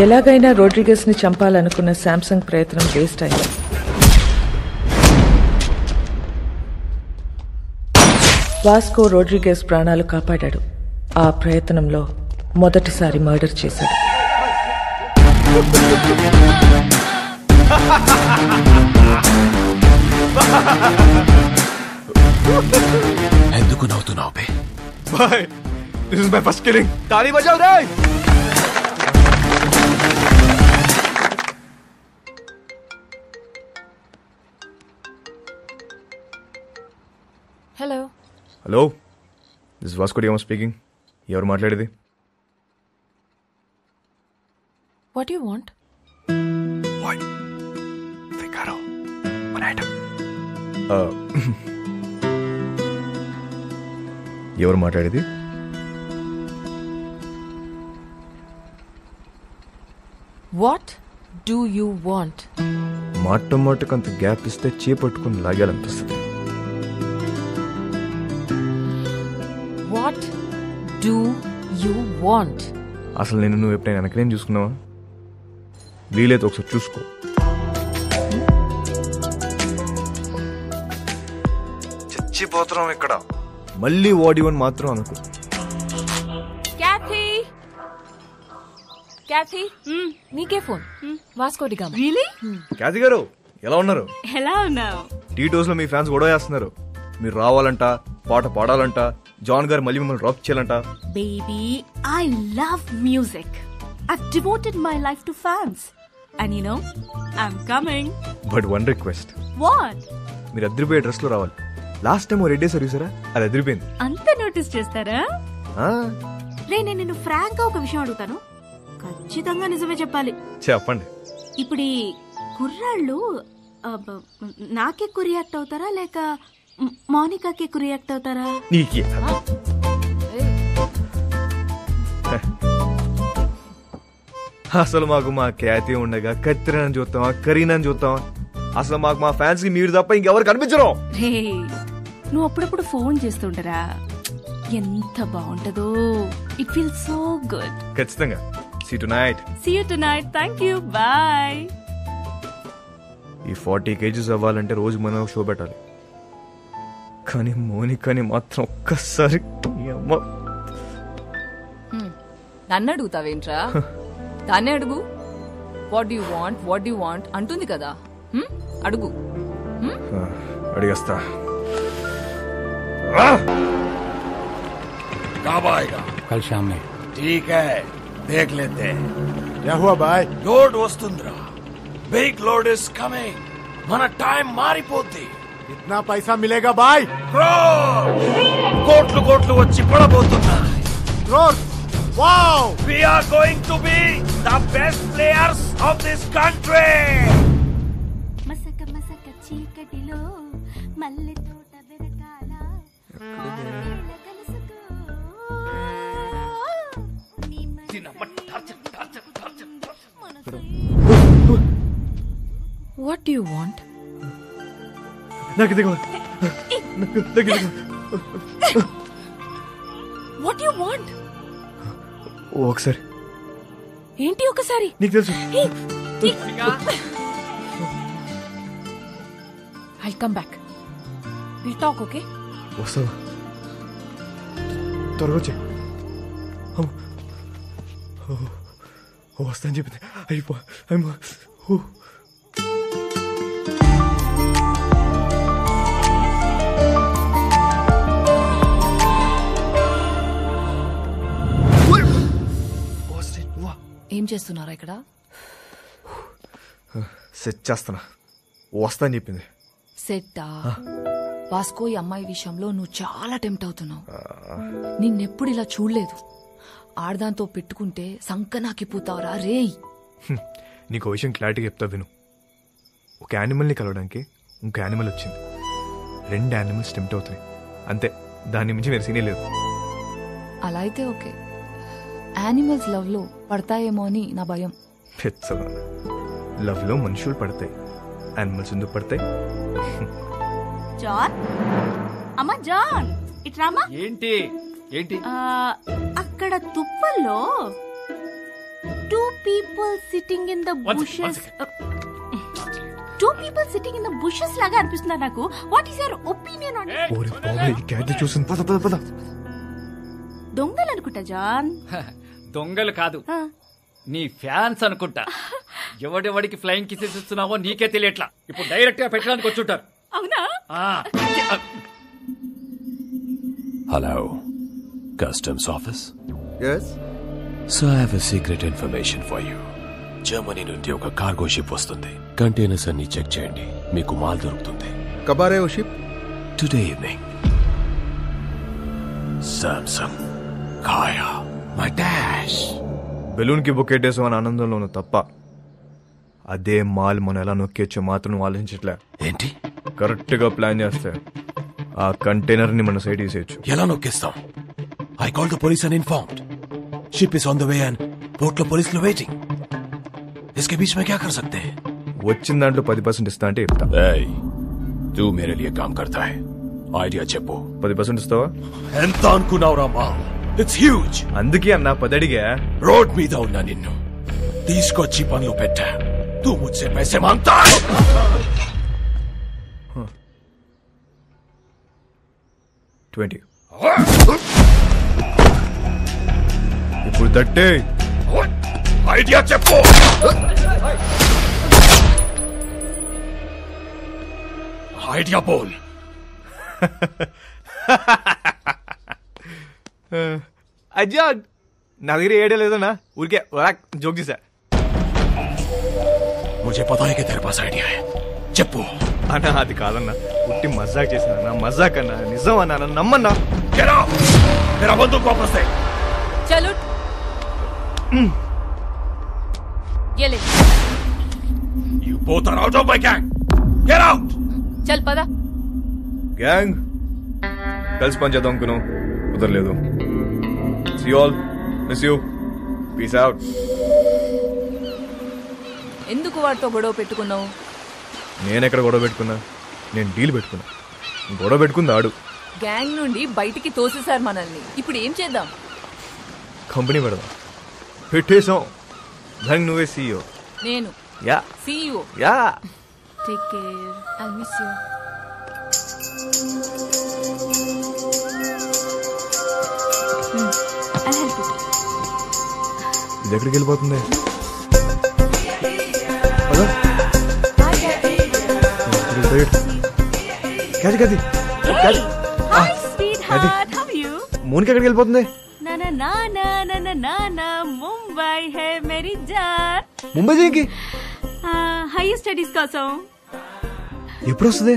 ఎలాగైనా రోడ్రిగస్ ని చంపాలనుకున్న శాంసంగ్ ప్రయత్నం వేస్ట్ అయింది. వాస్కో రోడ్రిగస్ ప్రాణాలు కాపాడాడు. ఆ ప్రయత్నంలో మొదటిసారి మర్డర్ చేశాడు. ఎందుకు నవ్వుతున్నావు బే? Boy, this is my first killing. తాళీ బజావ్ రే. Hello hello, this Vasco D Gama speaking. ఎవరు మాట్లాడేది? What you want? ఎవరు మాట్లాడేది? What do you want? మాటకు అంత గ్యాప్ ఇస్తే చేపట్టుకుని లాగాలనిపిస్తుంది. What do you want? అసలు నువ్వు ఎప్పుడైనా వెనకనేం చూసుకున్నావా? వీలైతే ఒకసారి చూసుకో. చచ్చిపోతున్నాం ఇక్కడ. మళ్ళీ వాడివని మాత్రం అనుకో. క్యాథీ, నీకే phone. Vasco D Gama. Really? Cathy గారు ఎలా ఉన్నారు? ఎలా ఉన్నావు? టీటోస్ లో మీ ఫ్యాన్స్ గొడవ చేస్తున్నారు. మీరు రావాలంట, పాట పాడాలంట, జాన్ గారు మళ్ళీ మిమ్మల్ని డ్రాప్ చేయాలంట. Baby, I love music. I've devoted my life to fans. And you know, I'm coming. But one request. What? మీరు అదిరిపోయే డ్రెస్ లో రావాలి. లాస్ట్ టైం రెడ్ డే సర్వీసరా, అది అదిరిపోయింది. అంత నోటీస్ చేస్తారా? రే, నేను నిన్ను ఫ్రాంక్ గా ఒక విషయం అడుగుతాను, ఖచ్చితంగా నిజమే చెప్పాలి. చెప్పండి. ఇప్పుడు ఈ కుర్రాళ్ళు నాకే రియాక్ట్ అవుతారా లేక మౌనికాకి రియాక్ట్ అవుతారా? నీకే. అసలు మాకు మా ఖ్యాతి ఉండగా కత్తిరని చూస్తామా, కరీనాని చూస్తామా? అసలు మాకు మా ఫ్యాన్స్ కి మీరు తప్ప ఇంకెవరు కనిపించరు. రే, నువ్వు అప్పుడప్పుడు ఫోన్ చేస్తుంటారా? ఎంత బాగుంటదో. It feel so good. ఖచ్చితంగా. See you tonight. Thank you. Bye. ఈ 40 kgs అవ్వాలంటే రోజు మనం షో పెట్టాలి. కానీ మోనికాని మాత్రం ఒక్కసారి నన్ను అడుగుతావేంట్రా? దాన్నే అడుగు. వాట్ యు వాంట్ అంటుంది కదా, అడుగు. అడిగేస్తా. कल शाम में. ठीक है, देख लेते हैं. क्या हुआ भाई? लोड वस्तुंद्रा, बिग लोड इज कमिंग. మన టైం మారిపోద్ది. कितना पैसा मिलेगा भाई? కోట్లు కోట్లు వచ్చి పడబోతున్నాయి. Wow, We are going to be the best players of this country. మసక మసక చీకటిలో మల్లె తోట వెరకాల వాట్ యు వాంట్? నాకు దిగు. What you want? ఒకసారి. ఏంటి ఒకసారి? నీకు తెలుసు. I'll come back. We'll talk, okay? వస్తావా? త్వరగా వచ్చే. వస్తా అని చెప్పింది. అయిపో. ఏం చేస్తున్నారా ఇక్కడ? సెట్ చేస్తున్నా. వస్తా అని చెప్పింది. సెట్టా? వాస్కో ఈ అమ్మాయి విషయంలో నువ్వు చాలా టెంప్ట్ అవుతున్నావు. నిన్నెప్పుడు ఇలా చూడలేదు. ఆడదాంతో పెట్టుకుంటే సంకనాకిపోతావురా రేయ్. నీకు విషయం క్లారిటీగా చెప్తా విను. ఒక యానిమల్ని కలవడానికి ఇంకో యానిమల్ వచ్చింది. 2 యానిమల్స్ టెంప్ట్ అవుతున్నాయి అంతే. దాన్ని మించి వేరే సీనే లేదు. అలా అయితే ఓకే. యానిమల్స్ లవ్ లో పడతాయేమో అని నా భయం. లవ్ లో మనుషులు పడతాయి, యానిమల్స్ ఎందుకు పడతాయి? జాన్, అమ్మా జాన్, ఇట్రామా. ఏంటి ఏంటి? అక్కడ తుప్పల్లో two people sitting in the bushes. Two people sitting in the bushes laga అనిపిస్తున్నా నాకు. What is your opinion on it? ఓరి బాబాయ్ ఈ క్యాట్ చూసిన పద పద పద. దొంగలు అనుకుంటా జాన్. దొంగలు కాదు, నీ ఫ్యాన్స్ అనుకుంటా. ఎవడెవడికి ఫ్లయింగ్ కిసెస్ ఇస్తున్నావో నీకే తెలియట్లా. ఇప్పుడు డైరెక్ట్ గా పెట్టడానికి వచ్చుంటారు. అవునా? Hello, customs office. Yes. So I have a secret information for you. Germany నుండి ఒక కార్గో షిప్ వస్తుంది. కంటైనర్స్ అన్ని చెక్ చేయండి, మీకు మాల్ దొరుకుతుంది. కబారే ఓ షిప్. Today evening. సామ్సంగ్ కాయా మై డాష్. బెలూన్ కి బొక్కెట్టేసాం అని ఆనందంలోను తప్ప అదే మాల్ మనం ఎలా నొక్కేచ్చో మాత్రం ఆలోచించట్లే. ఏంటి? కరెక్ట్ గా ప్లాన్ చేస్తే ఆ కంటైనర్ ని మన సైడ్ తీసేయచ్చు. ఎలా నొక్కేస్తాం? I call the police and informed. Ship is on the way and port లో పోలీసులు వెయిటింగ్. इसके बीच में क्या कर सकते हैं? వచ్చిన దాంట్లో 10% ఇస్తా అంటే చెప్తా. ఏయ్, तू मेरे लिए काम करता है. ఐడియా చెప్పు. 10% ఇస్తావా? ఎంత అనుకున్నావురా మా? It's huge. అందుకే అన్న 10 అడిగా. రోడ్ మీద ఉన్నా నిన్ను తీసుకొచ్చి పనులు పెట్టా. तू मुझसे पैसे मांगता है. $20. ఇప్పుడు తట్టే. ఐడియా చెప్పు. ఐడియా బోల్. అజ్జా నా దగ్గర ఏడే లేదన్నా, ఊరికే జోక్ చేశా. मुझे पता है कि तेरे पास आइडिया है. చెప్పు. అన్నా అది కాదన్నా, పుట్టి మజాక్ చేసిన మజాక్ అన్నా, నిజం అన్నా, నమ్మన్నా. Get out! मेरा बंदूक वापस दे. चलो ये ले. You both are out of my gang. Get out! चल पदा. గ్యాంగ్ కలిసి పని చేద్దాం అనుకున్నాం, కుదరలేదు. See you all. Miss you. Peace out. ఎందుకు వాడితో గొడవ పెట్టుకున్నావు? నేనెక్కడ గొడవ పెట్టుకున్నా? నేను డీల్ పెట్టుకున్నా. గొడవ పెట్టుకుంది ఆడు. గ్యాంగ్ నుండి బయటికి తోసేశారు మనల్ని. ఇప్పుడు ఏం చేద్దాం? కంపెనీ పెడదాం. పెట్టేశాం. దానికి నువ్వే CEO. నేను yeah CEO. Yeah. Take care. I'll miss you. I'll help you. ఇది ఎక్కడికి వెళ్ళిపోతుంది? Hi, sweetheart. How are you? మోనికి ఎక్కడికి వెళ్ళిపోతుంది? ना ना ना ना ना ना ना ना मुंबई है मेरी जान. ముంబై దేనికి? హైయర్ స్టడీస్ కోసం. ఎప్పుడు వస్తుంది?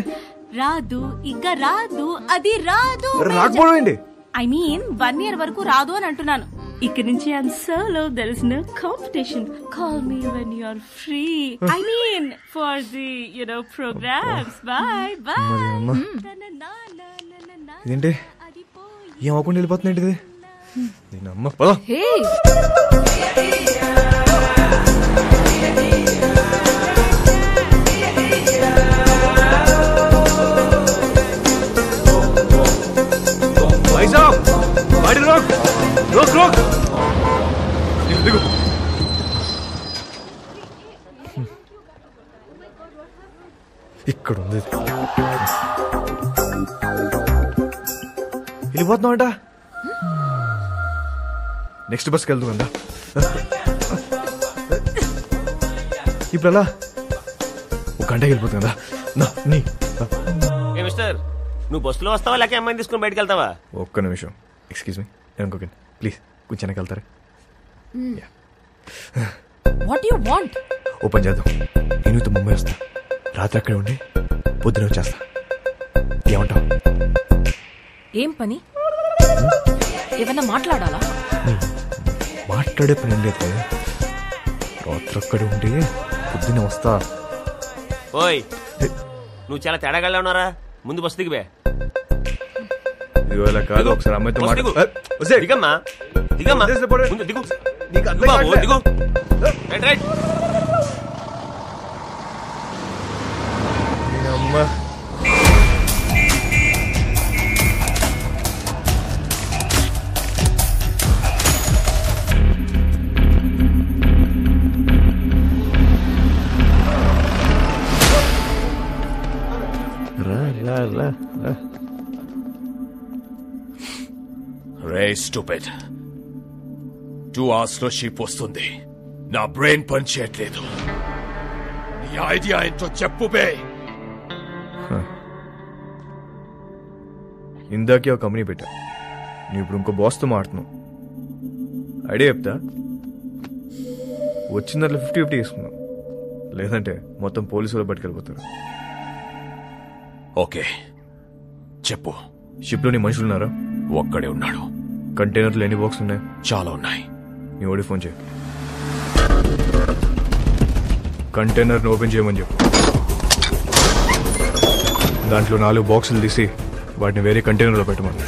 రాదు, ఇక రాదు, అది రాదు. రాకపోవడం ఏంటి? ఐ మీన్ 1 year వరకు రాదు అని అంటున్నాను. ఇక్కడ నుంచి I'm solo, there is no competition. Call me when you are free. I mean for the programmes. Bye bye. ఇదేంటి ఏం అవ్వకుండా వెళ్ళిపోతుంది ఏంటిది? నేను అమ్మ పద. హే भाई साहब, गाड़ी रोक रोक रोक. देखो ఇక్కడ ఉంది. వెళ్ళిపోతున్నామంట. నెక్స్ట్ బస్కి వెళ్దాం అందా. ఇప్పుడు అలా ఒక గంటకి వెళ్ళిపోతుంది కదా. నీ మిస్టర్, నువ్వు బస్సులో వస్తావా లేక అమ్మాయిని తీసుకుని బయటకు వెళ్తావా? ఒక్క నిమిషం, ఎక్స్క్యూజ్ మీ, నేను అనుకోకండి ప్లీజ్, కొంచెం వెనక్కి వెళ్తారా? What you want? ఓపెన్ చేద్దాం. నేను ముంబై వస్తా, రాత్రి అక్కడే ఉండి పొద్దున వచ్చేస్తా. ఏమంటావు? ఏం పని? ఏమన్నా మాట్లాడాలా? మాట్లాడే పని లేదు, రాత్రి అక్కడే ఉండి పొద్దున వస్తా. ఓయ్, నువ్వు చాలా తేడాగా ఉన్నారా? ముందు బస్సు దిగిపోయా. ఇవాళ కాదు, ఒకసారి అమ్మాయితో దిగమ్మా దిగమ్మా, ముందు దిగు బాబు, దిగు. Right right. అమ్మా హే స్టూపిడ్ 2 hours లో షిప్ వస్తుంది. నా బ్రెయిన్ పని చేయట్లేదు. నీ ఐడియా ఏంటో చెప్పు బే. ఇందాకే ఒక కంపెనీ పెట్టా, నువ్వు ఇప్పుడు ఇంకో బాస్తో మాడుతున్నావు. ఐడియా చెప్తా, వచ్చిన దాంట్లో 50-50 తీసుకున్నావు, లేదంటే మొత్తం పోలీసులు పట్టుకెళ్ళిపోతారు. ఓకే చెప్పు. షిప్లో నీ మనుషులు ఉన్నారా? ఒక్కడే ఉన్నాడు. కంటైనర్లు ఎన్ని బాక్స్ ఉన్నాయి? చాలా ఉన్నాయి. నీ ఓడి ఫోన్ చేయి, కంటైనర్ని ఓపెన్ చేయమని చెప్పు. దాంట్లో 4 బాక్సులు తీసి వాటిని వేరే కంటైనర్లో పెట్టమని.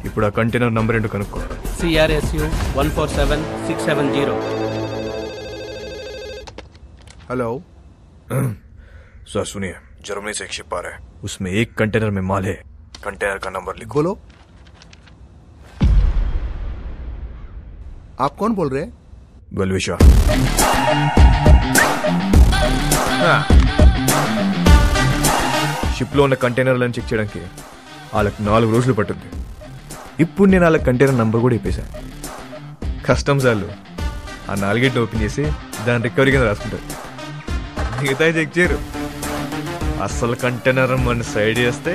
ఇప్పుడు ఆ కంటైనర్ నంబర్ ఏంటో కనుక్కో. CRSU 147670. हेलो सर सुनिए, जर्मनी से एक शिप आ रहा है, उसमें एक कंटेनर में माल है. कंटेनर का नंबर लिखो. बोलो, आप कौन बोल रहे हैं? बलविशा. షిప్ లో ఉన్న కంటైనర్లను చెక్ చేయడానికి వాళ్ళకి 4 రోజులు పట్టుద్ది. ఇప్పుడు నేను వాళ్ళ కంటైనర్ నంబర్ కూడా ఇప్పేశాను. కస్టమ్స్ వాళ్ళు ఆ 4 ఓపెన్ చేసి దాని రికవరీ కింద రాసుకుంటారు. మిగతా చెక్ చేయరు. అసలు కంటైనర్ మన సైడ్ చేస్తే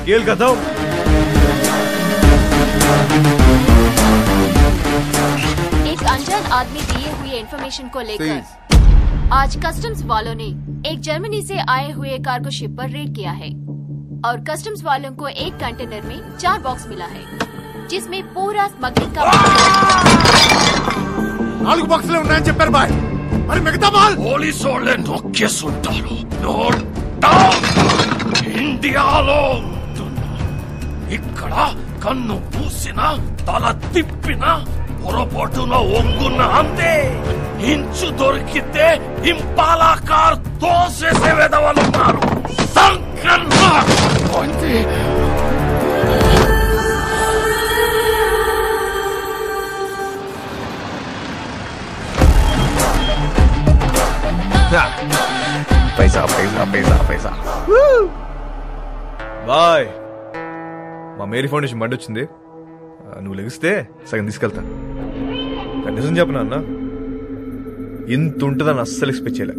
కేల్ కదా. एक अनजान आदमी दिए हुए इंफॉर्मेशन को लेकर आज कस्टम्स वालों ने एक जर्मनी से आए हुए कार्गो शिप पर रेड किया है और कस्टम्स वालों को एक कंटेनर में 4 बॉक्स मिला है, जिसमें पूरा स्मगलिंग का 4 బాక్సులే ఉన్నాయని చెప్పారు బాయ్. మరి మిగతా మాల్ పోలీసు వాళ్ళే నొక్కేస్తుంటారు. Note down. ఇండియాలో ఉంటున్నా. ఇక్కడ కన్ను పూసినా తల తిప్పినా పొరపాటున ఒంగున్న అంతే. ఇంచు దొరికితే ఇంపాలా కార్ తోసేసే వెదవలున్నారు. पैसा पैसा पैसा पैसा బాయ్. మా మేరీ ఫౌండేషన్ బండి వచ్చింది, నువ్వు లెగిస్తే సగం తీసుకెళ్తా. నిజం చెప్పనా అన్న, ఇంత ఉంటుందని అస్సలు ఎక్స్పెక్ట్ చేయలే.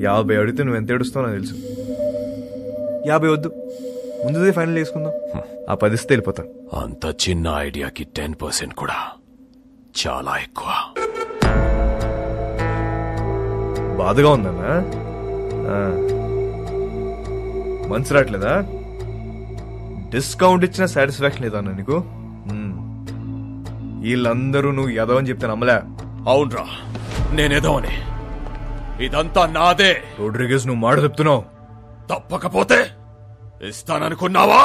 50 అడిగితే నువ్వు ఎంత ఏడుస్తావు నాకు తెలుసు. 50 వద్దు, ముందుదే ఫైనల్ చేసుకుందాం. ఆ 10 ఇస్తే వెళ్ళిపోతా. అంత చిన్న ఐడియాకి 10% కూడా చాలా ఎక్కువ. బాధగా ఉందన్నా, మనసు రావట్లేదా? డిస్కౌంట్ ఇచ్చిన సాటిస్ఫాక్షన్ లేదా అన్న నీకు? వీళ్ళందరూ నువ్వు ఎదవని చెప్తే నమ్మలే. అవునరా, నేనేదోని. ఇదంతా నాదే. రోడ్రిగేస్, నువ్వు మాట చెప్తున్నావు. తప్పకపోతే ఇస్తాననుకున్నావా?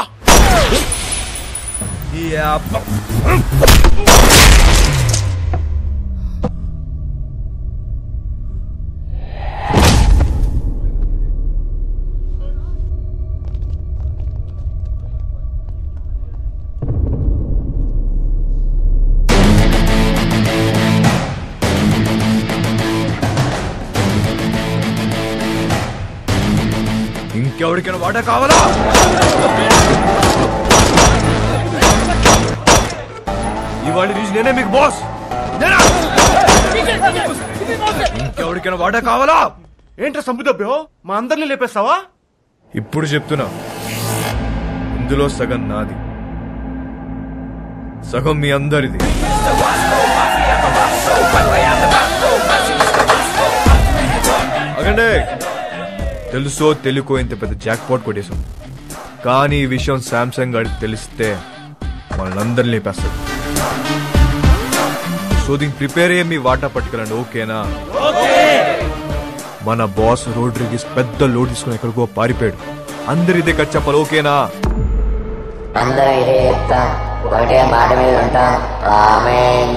ఇంకెవరికైనా వాటా కావాలా? ఇవాళ నుంచి నేనే మీకు బాస్. ఇంకెవరికైనా వాటా కావాలా? ఏంట్రా సంపుదబ్బో, మా అందరిని లేపేస్తావా? ఇప్పుడు చెప్తున్నా, ఇందులో సగం నాది, సగం మీ అందరిది. అగండి, తెలుసో తెలుకో ఇంత పెద్ద జాక్ పాట్ కొట్టేశాం, కానీ ఈ విషయం శాంసంగ్ గారికి తెలిస్తే వాళ్ళందరినీ లేపేస్తారు. సో దీనికి ప్రిపేర్ అయ్యే మీ వాటా పట్టుకెళ్ళండి, ఓకేనా? మన బాస్ రోడ్రిగేస్ పెద్ద లోడ్ తీసుకుని ఎక్కడికో పారిపోయాడు. అందరు ఇదే కట్ చెప్పాలి, ఓకేనా? అందరూ ఇదే చెప్తాం, ఒకటే మాట మీద ఉంటాం. ఆమేన్.